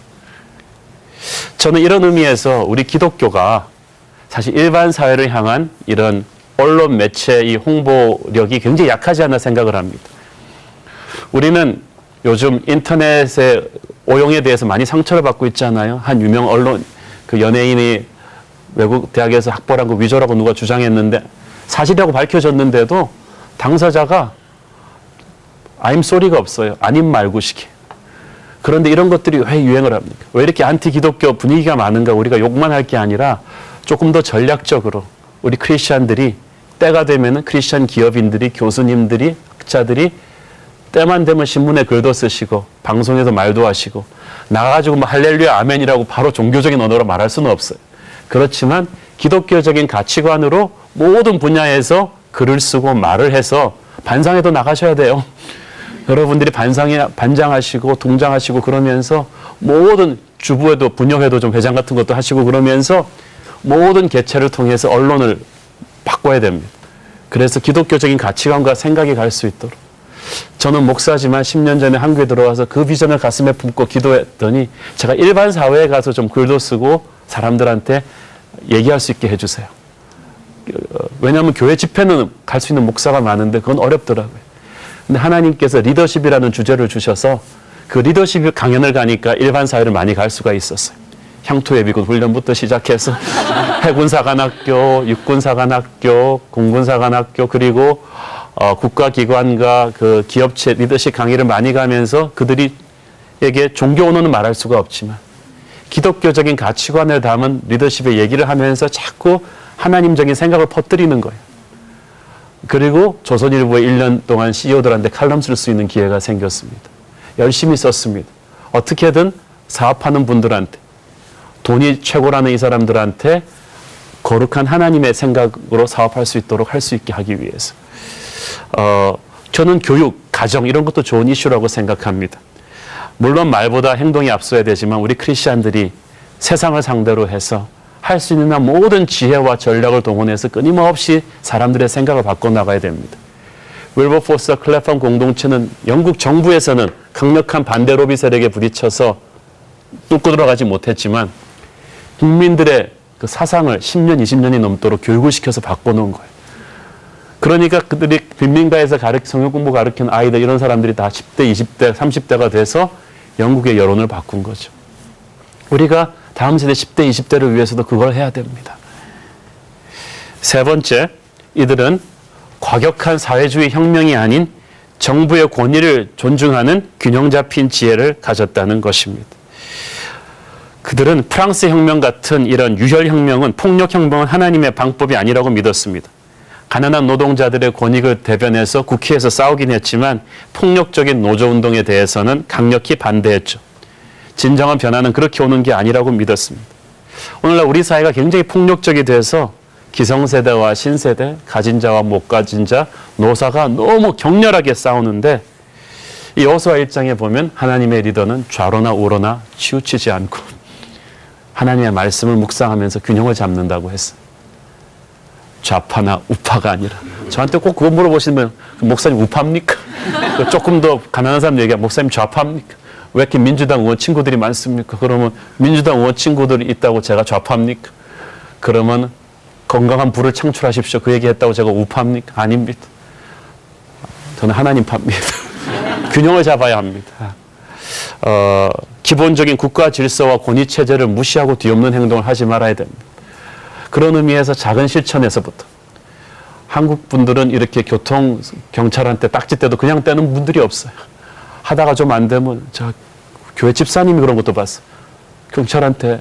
저는 이런 의미에서 우리 기독교가 사실 일반 사회를 향한 이런 언론 매체의 홍보력이 굉장히 약하지 않나 생각을 합니다. 우리는 요즘 인터넷의 오용에 대해서 많이 상처를 받고 있잖아요. 한 유명 언론, 그 연예인이 외국 대학에서 학벌한 거 위조라고 누가 주장했는데 사실이라고 밝혀졌는데도 당사자가 I'm sorry가 없어요. 아님 말고식이. 그런데 이런 것들이 왜 유행을 합니까? 왜 이렇게 안티 기독교 분위기가 많은가? 우리가 욕만 할 게 아니라 조금 더 전략적으로 우리 크리스찬들이 때가 되면은 크리스찬 기업인들이, 교수님들이, 학자들이 때만 되면 신문에 글도 쓰시고 방송에서 말도 하시고 나가가지고 뭐 할렐루야 아멘이라고 바로 종교적인 언어로 말할 수는 없어요. 그렇지만 기독교적인 가치관으로 모든 분야에서 글을 쓰고 말을 해서 반상회도 나가셔야 돼요. 여러분들이 반장하시고 동장하시고 그러면서 모든 주부회도 분녀회도 좀 회장 같은 것도 하시고 그러면서 모든 개체를 통해서 언론을 바꿔야 됩니다. 그래서 기독교적인 가치관과 생각이 갈 수 있도록. 저는 목사지만 10년 전에 한국에 들어와서 그 비전을 가슴에 품고 기도했더니 제가 일반 사회에 가서 좀 글도 쓰고 사람들한테 얘기할 수 있게 해주세요. 왜냐하면 교회 집회는 갈 수 있는 목사가 많은데 그건 어렵더라고요. 근데 하나님께서 리더십이라는 주제를 주셔서 그 리더십 강연을 가니까 일반 사회를 많이 갈 수가 있었어요. 향토예비군 훈련부터 시작해서 해군사관학교, 육군사관학교, 공군사관학교 그리고 국가기관과 그 기업체 리더십 강의를 많이 가면서 그들에게 종교 언어는 말할 수가 없지만 기독교적인 가치관을 담은 리더십의 얘기를 하면서 자꾸 하나님적인 생각을 퍼뜨리는 거예요. 그리고 조선일보에 1년 동안 CEO들한테 칼럼 쓸 수 있는 기회가 생겼습니다. 열심히 썼습니다. 어떻게든 사업하는 분들한테 돈이 최고라는 이 사람들한테 거룩한 하나님의 생각으로 사업할 수 있도록 할 수 있게 하기 위해서 저는 교육, 가정 이런 것도 좋은 이슈라고 생각합니다. 물론 말보다 행동이 앞서야 되지만 우리 크리스찬들이 세상을 상대로 해서 할 수 있는 한 모든 지혜와 전략을 동원해서 끊임없이 사람들의 생각을 바꿔나가야 됩니다. 윌버포스와 클래팜 공동체는 영국 정부에서는 강력한 반대 로비 세력에 부딪혀서 뚫고 들어가지 못했지만 국민들의 그 사상을 10년, 20년이 넘도록 교육을 시켜서 바꿔놓은 거예요. 그러니까 그들이 빈민가에서 성경 공부 가르치는 아이들 이런 사람들이 다 10대, 20대, 30대가 돼서 영국의 여론을 바꾼 거죠. 우리가 다음 세대 10대, 20대를 위해서도 그걸 해야 됩니다. 세 번째, 이들은 과격한 사회주의 혁명이 아닌 정부의 권위를 존중하는 균형 잡힌 지혜를 가졌다는 것입니다. 그들은 프랑스 혁명 같은 이런 유혈 혁명은 폭력 혁명은 하나님의 방법이 아니라고 믿었습니다. 가난한 노동자들의 권익을 대변해서 국회에서 싸우긴 했지만 폭력적인 노조운동에 대해서는 강력히 반대했죠. 진정한 변화는 그렇게 오는 게 아니라고 믿었습니다. 오늘날 우리 사회가 굉장히 폭력적이 돼서 기성세대와 신세대, 가진 자와 못 가진 자, 노사가 너무 격렬하게 싸우는데 이 여호수아 1장에 보면 하나님의 리더는 좌로나 우로나 치우치지 않고 하나님의 말씀을 묵상하면서 균형을 잡는다고 했어요. 좌파나 우파가 아니라. 저한테 꼭 그거 물어보시면 목사님 우파입니까? 조금 더 가난한 사람 얘기하면 목사님 좌파입니까? 왜 이렇게 민주당 의원 친구들이 많습니까? 그러면 민주당 의원 친구들이 있다고 제가 좌파입니까? 그러면 건강한 부를 창출하십시오. 그 얘기했다고 제가 우파입니까? 아닙니다. 저는 하나님 파입니다. 균형을 잡아야 합니다. 기본적인 국가 질서와 권위 체제를 무시하고 뒤엎는 행동을 하지 말아야 됩니다. 그런 의미에서 작은 실천에서부터 한국 분들은 이렇게 교통 경찰한테 딱지 떼도 그냥 떼는 분들이 없어요. 하다가 좀 안 되면 저 교회 집사님이 그런 것도 봤어. 경찰한테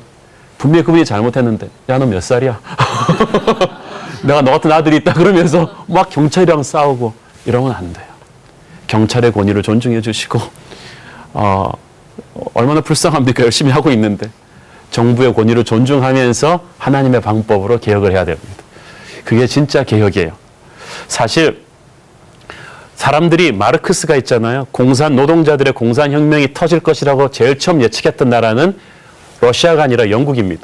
분명히 그분이 잘못했는데 야 너 몇 살이야? 내가 너 같은 아들이 있다 그러면서 막 경찰이랑 싸우고 이러면 안 돼요. 경찰의 권위를 존중해 주시고 얼마나 불쌍합니까? 열심히 하고 있는데. 정부의 권위를 존중하면서 하나님의 방법으로 개혁을 해야 됩니다. 그게 진짜 개혁이에요. 사실 사람들이 마르크스가 있잖아요. 공산 노동자들의 공산혁명이 터질 것이라고 제일 처음 예측했던 나라는 러시아가 아니라 영국입니다.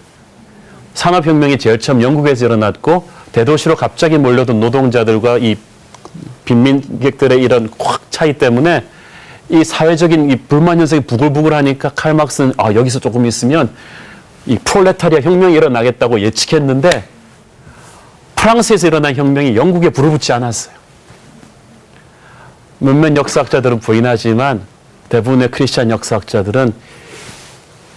산업혁명이 제일 처음 영국에서 일어났고 대도시로 갑자기 몰려든 노동자들과 이 빈민객들의 이런 확 차이 때문에 이 사회적인 이 불만 현상이 부글부글하니까 칼 막스는 여기서 조금 있으면 이 프롤레타리아 혁명이 일어나겠다고 예측했는데 프랑스에서 일어난 혁명이 영국에 불을 않았어요. 몇몇 역사학자들은 부인하지만 대부분의 크리스찬 역사학자들은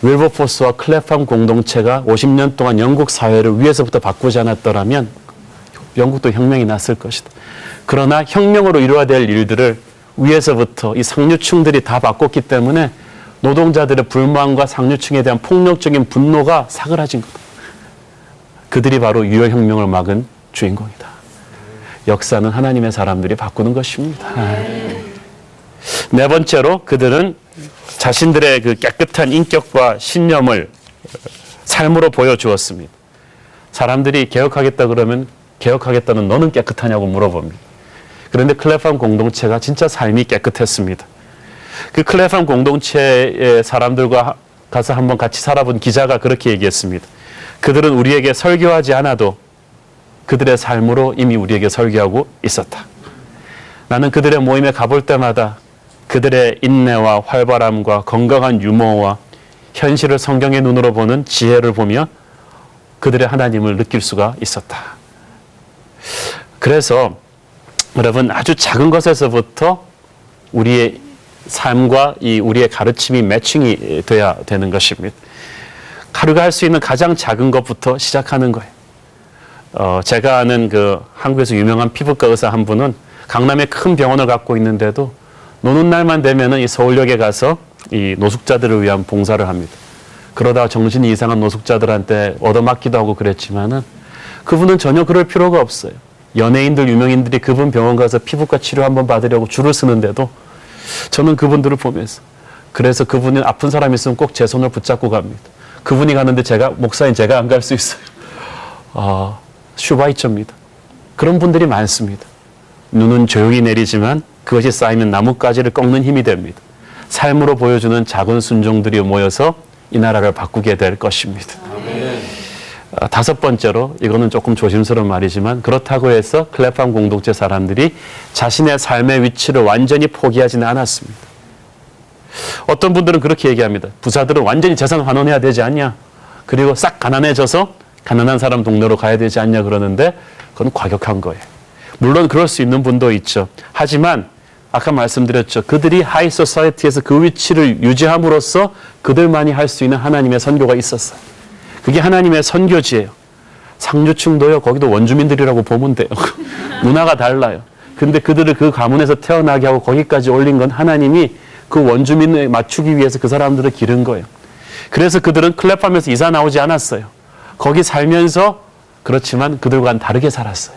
윌버포스와 클레팜 공동체가 50년 동안 영국 사회를 위에서부터 바꾸지 않았더라면 영국도 혁명이 났을 것이다. 그러나 혁명으로 이루어야 될 일들을 위에서부터 이 상류층들이 다 바꿨기 때문에 노동자들의 불만과 상류층에 대한 폭력적인 분노가 사그라진 거다. 그들이 바로 유혈혁명을 막은 주인공이다. 역사는 하나님의 사람들이 바꾸는 것입니다. 네 번째로 그들은 자신들의 그 깨끗한 인격과 신념을 삶으로 보여주었습니다. 사람들이 개혁하겠다 그러면 개혁하겠다는 너는 깨끗하냐고 물어봅니다. 그런데 클레팜 공동체가 진짜 삶이 깨끗했습니다. 그 클레팜 공동체의 사람들과 가서 한번 같이 살아본 기자가 그렇게 얘기했습니다. 그들은 우리에게 설교하지 않아도 그들의 삶으로 이미 우리에게 설교하고 있었다. 나는 그들의 모임에 가볼 때마다 그들의 인내와 활발함과 건강한 유머와 현실을 성경의 눈으로 보는 지혜를 보며 그들의 하나님을 느낄 수가 있었다. 그래서 여러분 아주 작은 것에서부터 우리의 삶과 이 우리의 가르침이 매칭이 돼야 되는 것입니다. 하루가 할 수 있는 가장 작은 것부터 시작하는 거예요. 제가 아는 그 한국에서 유명한 피부과 의사 한 분은 강남에 큰 병원을 갖고 있는데도 노는 날만 되면은 이 서울역에 가서 이 노숙자들을 위한 봉사를 합니다. 그러다가 정신이 이상한 노숙자들한테 얻어맞기도 하고 그랬지만은 그분은 전혀 그럴 필요가 없어요. 연예인들, 유명인들이 그분 병원 가서 피부과 치료 한번 받으려고 줄을 서는데도 저는 그분들을 보면서 그래서 그분이 아픈 사람 있으면 꼭 제 손을 붙잡고 갑니다. 그분이 가는데 목사인 제가 안 갈 수 있어요. 슈바이처입니다. 그런 분들이 많습니다. 눈은 조용히 내리지만 그것이 쌓이면 나뭇가지를 꺾는 힘이 됩니다. 삶으로 보여주는 작은 순종들이 모여서 이 나라를 바꾸게 될 것입니다. 다섯 번째로 이거는 조금 조심스러운 말이지만 그렇다고 해서 클레팜 공동체 사람들이 자신의 삶의 위치를 완전히 포기하지는 않았습니다. 어떤 분들은 그렇게 얘기합니다. 부자들은 완전히 재산 환원해야 되지 않냐. 그리고 싹 가난해져서 가난한 사람 동네로 가야 되지 않냐 그러는데 그건 과격한 거예요. 물론 그럴 수 있는 분도 있죠. 하지만 아까 말씀드렸죠. 그들이 하이 소사이어티에서 그 위치를 유지함으로써 그들만이 할 수 있는 하나님의 선교가 있었어요. 그게 하나님의 선교지예요. 상류층도요. 거기도 원주민들이라고 보면 돼요. 문화가 달라요. 근데 그들을 그 가문에서 태어나게 하고 거기까지 올린 건 하나님이 그 원주민을 맞추기 위해서 그 사람들을 기른 거예요. 그래서 그들은 클레팜에서 이사 나오지 않았어요. 거기 살면서 그렇지만 그들과는 다르게 살았어요.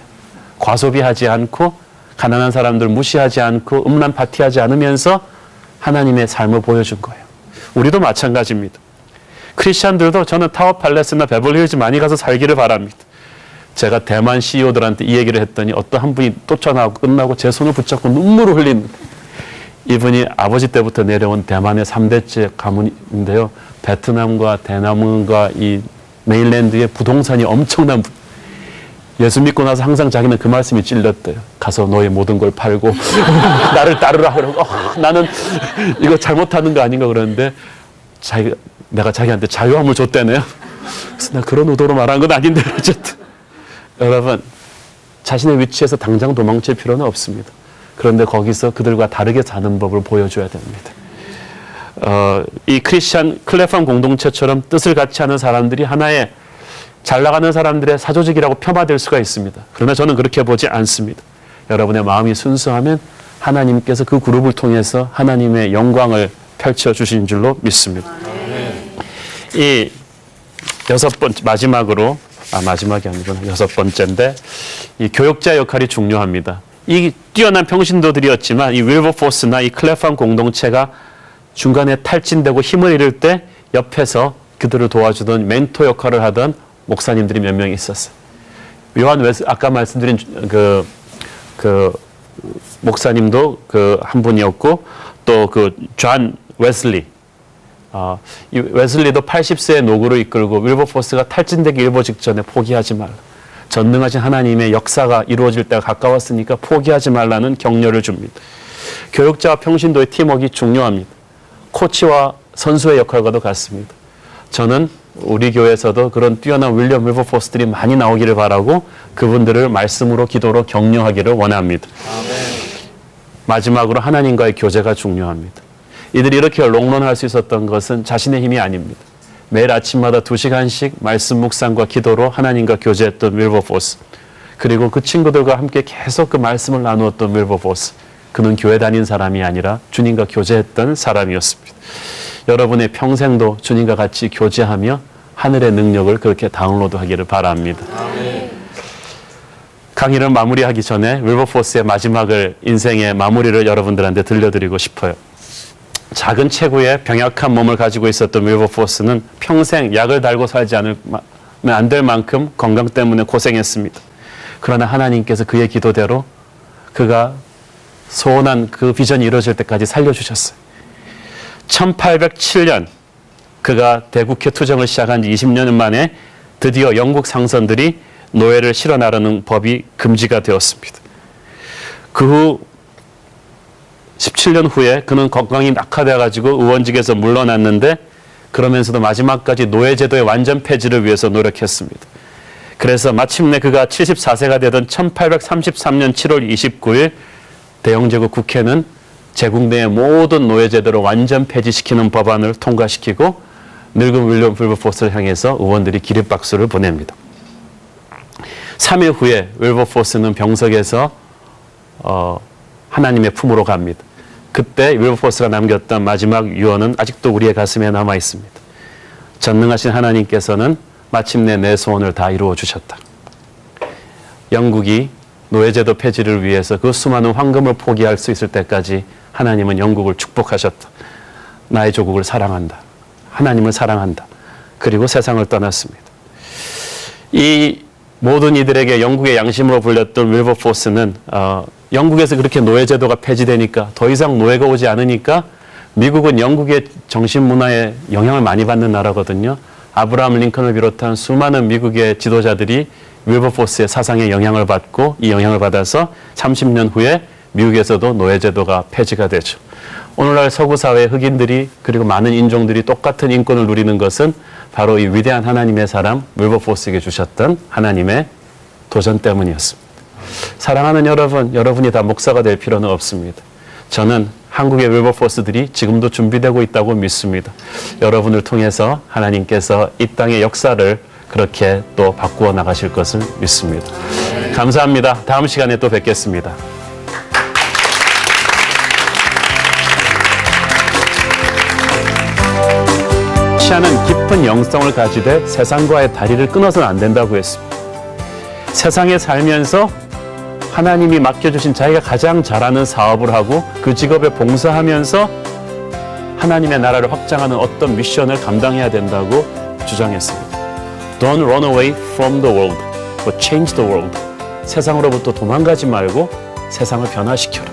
과소비하지 않고 가난한 사람들 무시하지 않고 음란 파티하지 않으면서 하나님의 삶을 보여준 거예요. 우리도 마찬가지입니다. 크리스찬들도 저는 타워 팔레스나 베벌리힐즈 많이 가서 살기를 바랍니다. 제가 대만 CEO들한테 이 얘기를 했더니 어떤 한 분이 쫓아나오고 끝나고 제 손을 붙잡고 눈물을 흘리는 이분이 아버지 때부터 내려온 대만의 3대째 가문인데요. 베트남과 대남과 이 메인랜드의 부동산이 엄청난 분. 예수 믿고 나서 항상 자기는 그 말씀이 찔렸대요. 가서 너의 모든 걸 팔고 나를 따르라 그러고 나는 이거 잘못하는 거 아닌가 그러는데 내가 자기한테 자유함을 줬다네요. 그래서 나 그런 의도로 말한 건 아닌데 어쨌든 여러분 자신의 위치에서 당장 도망칠 필요는 없습니다. 그런데 거기서 그들과 다르게 사는 법을 보여줘야 됩니다. 이 크리스찬 클레팜 공동체처럼 뜻을 같이 하는 사람들이 하나의 잘 나가는 사람들의 사조직이라고 폄하될 수가 있습니다. 그러나 저는 그렇게 보지 않습니다. 여러분의 마음이 순수하면 하나님께서 그 그룹을 통해서 하나님의 영광을 펼쳐주신 줄로 믿습니다. 이 여섯 번째, 마지막으로, 마지막이 아니구나. 여섯 번째인데, 이 교역자 역할이 중요합니다. 이 뛰어난 평신도들이었지만, 이 윌버포스나 이 클레팜 공동체가 중간에 탈진되고 힘을 잃을 때 옆에서 그들을 도와주던 멘토 역할을 하던 목사님들이 몇 명 있었어요. 아까 말씀드린 그 목사님도 그 한 분이었고, 또 그 존 웨슬리, 이 웨슬리도 80세의 노구를 이끌고 윌버포스가 탈진되기 일보 직전에 포기하지 말라. 전능하신 하나님의 역사가 이루어질 때가 가까웠으니까 포기하지 말라는 격려를 줍니다. 교육자와 평신도의 팀워크가 중요합니다. 코치와 선수의 역할과도 같습니다. 저는 우리 교회에서도 그런 뛰어난 윌리엄 윌버포스들이 많이 나오기를 바라고 그분들을 말씀으로 기도로 격려하기를 원합니다. 아멘. 마지막으로 하나님과의 교제가 중요합니다. 이들이 이렇게 롱런할 수 있었던 것은 자신의 힘이 아닙니다. 매일 아침마다 2시간씩 말씀 묵상과 기도로 하나님과 교제했던 윌버포스, 그리고 그 친구들과 함께 계속 그 말씀을 나누었던 윌버포스, 그는 교회 다닌 사람이 아니라 주님과 교제했던 사람이었습니다. 여러분의 평생도 주님과 같이 교제하며 하늘의 능력을 그렇게 다운로드하기를 바랍니다. 아멘. 강의를 마무리하기 전에 윌버포스의 인생의 마무리를 여러분들한테 들려드리고 싶어요. 작은 체구의 병약한 몸을 가지고 있었던 윌버포스는 평생 약을 달고 살지 않으면 안 될 만큼 건강 때문에 고생했습니다. 그러나 하나님께서 그의 기도대로 그가 소원한 그 비전이 이루어질 때까지 살려주셨어요. 1807년 그가 대국회 투정을 시작한 지 20년 만에 드디어 영국 상선들이 노예를 실어 나르는 법이 금지가 되었습니다. 그 후 17년 후에 그는 건강이 낙하되어 가지고 의원직에서 물러났는데, 그러면서도 마지막까지 노예제도의 완전 폐지를 위해서 노력했습니다. 그래서 마침내 그가 74세가 되던 1833년 7월 29일 대영제국 국회는 제국 내의 모든 노예제도를 완전 폐지시키는 법안을 통과시키고 늙은 윌리엄 윌버포스를 향해서 의원들이 기립박수를 보냅니다. 3일 후에 윌버포스는 병석에서 하나님의 품으로 갑니다. 그때 윌버포스가 남겼던 마지막 유언은 아직도 우리의 가슴에 남아 있습니다. 전능하신 하나님께서는 마침내 내 소원을 다 이루어 주셨다. 영국이 노예제도 폐지를 위해서 그 수많은 황금을 포기할 수 있을 때까지 하나님은 영국을 축복하셨다. 나의 조국을 사랑한다. 하나님을 사랑한다. 그리고 세상을 떠났습니다. 이 모든 이들에게 영국의 양심으로 불렸던 윌버포스는 영국에서 그렇게 노예제도가 폐지되니까 더 이상 노예가 오지 않으니까, 미국은 영국의 정신문화에 영향을 많이 받는 나라거든요. 아브라함 링컨을 비롯한 수많은 미국의 지도자들이 윌버포스의 사상에 영향을 받고, 이 영향을 받아서 30년 후에 미국에서도 노예제도가 폐지가 되죠. 오늘날 서구사회 흑인들이 그리고 많은 인종들이 똑같은 인권을 누리는 것은 바로 이 위대한 하나님의 사람 윌버포스에게 주셨던 하나님의 도전 때문이었습니다. 사랑하는 여러분, 여러분이 다 목사가 될 필요는 없습니다. 저는 한국의 윌버포스들이 지금도 준비되고 있다고 믿습니다. 여러분을 통해서 하나님께서 이 땅의 역사를 그렇게 또 바꾸어 나가실 것을 믿습니다. 감사합니다. 다음 시간에 또 뵙겠습니다. 시아는 깊은 영성을 가지되 세상과의 다리를 끊어서는 안 된다고 했습니다. 세상에 살면서 하나님이 맡겨주신 자기가 가장 잘하는 사업을 하고 그 직업에 봉사하면서 하나님의 나라를 확장하는 어떤 미션을 감당해야 된다고 주장했습니다. Don't run away from the world, but change the world. 세상으로부터 도망가지 말고 세상을 변화시켜라.